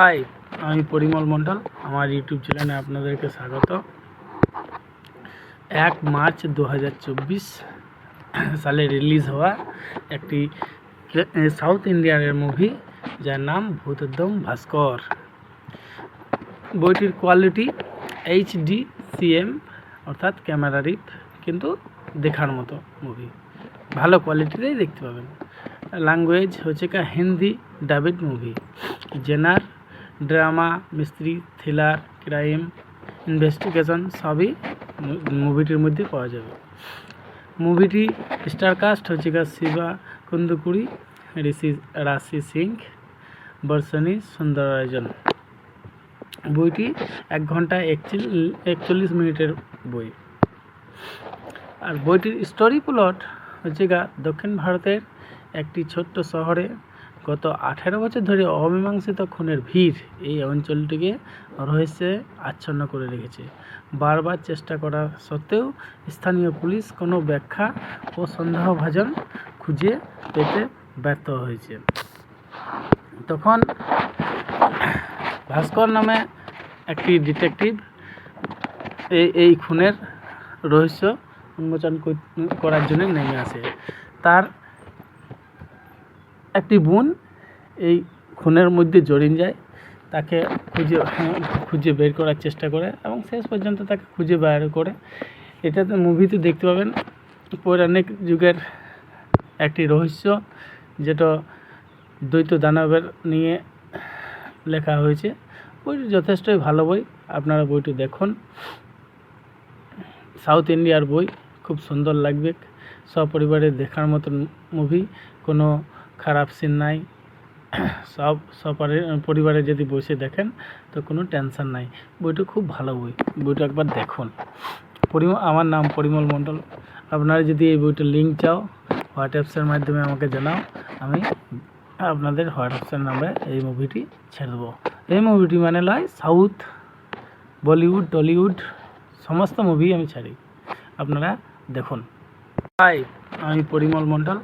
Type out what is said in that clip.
High, আমি পরিমল মণ্ডল। আমার YouTube চ্যানেলে আপনাদেরকে স্বাগত। 1 মার্চ 2024 সালে রিলিজ হওয়া একটি সাউথ ইন্ডিয়ানের মুভি, যার নাম ভূতোদ্যম ভাস্কর। বইটির কোয়ালিটি HD CM অর্থাৎ ক্যামেরা রিপ, কিন্তু দেখার মতো মুভি, ভালো কোয়ালিটিতেই দেখতে পাবেন। ল্যাঙ্গুয়েজ হচ্ছে Hindi dubbed movie. Genre drama, mystery, thriller, crime, investigation সবই মুভিটির মধ্যে পাওয়া যাবে। মুভিটি স্টারকাস্ট হচ্ছে শিবা কুন্দুকুড়ি, রাশি সিং, বর্ষণী সুন্দরাজন। বইটি 1 ঘন্টা 41 মিনিটের বই। আর বইটির স্টোরি প্লট হচ্ছে দক্ষিণ ভারতের একটি ছোট্ট শহরে গত 18 বছর ধরে অমীমাংসিত খুনের ভিড় এই অঞ্চলটিকে রহস্যে আচ্ছন্ন করে রেখেছে। বারবার চেষ্টা করা সত্ত্বেও স্থানীয় পুলিশ কোনো ব্যাখ্যা ও সন্দেহভাজন খুঁজে পেতে ব্যর্থ হয়েছে। তখন ভাস্কর নামে একটি ডিটেকটিভ এই খুনের রহস্য উন্মোচন করার জন্য নেমে আসে। তার একটি বোন এই খুনের মধ্যে জড়িয়ে যায়, তাকে খুঁজে বের করার চেষ্টা করে এবং শেষ পর্যন্ত তাকে খুঁজে বের করে। এটাতে মুভিতে দেখতে পাবেন পৌরাণিক যুগের একটি রহস্য, যেটা দ্বৈত দানবের নিয়ে লেখা হয়েছে। বইটি যথেষ্টই ভালো বই, আপনারা বইটি দেখুন। সাউথ ইন্ডিয়ার বই, খুব সুন্দর লাগবে, সপরিবারে দেখার মতন মুভি, কোনো খারাপ সিন নাই। সব পরিবারে যদি বসে দেখেন তো কোনো টেনশন নাই। বইটা খুব ভালো বই, বইটা একবার দেখুন। আমার নাম পরিমল মণ্ডল। আপনারা যদি এই বইটার লিঙ্ক চাও হোয়াটসঅ্যাপের মাধ্যমে আমাকে জানাও, আমি আপনাদের হোয়াটসঅ্যাপ নাম্বারে এই মুভিটি ছেড়ে দেবো। এই মুভিটি মানে লয় সাউথ, বলিউড, টলিউড সমস্ত মুভি আমি ছাড়ি, আপনারা দেখুন। হাই, আমি পরিমল মণ্ডল।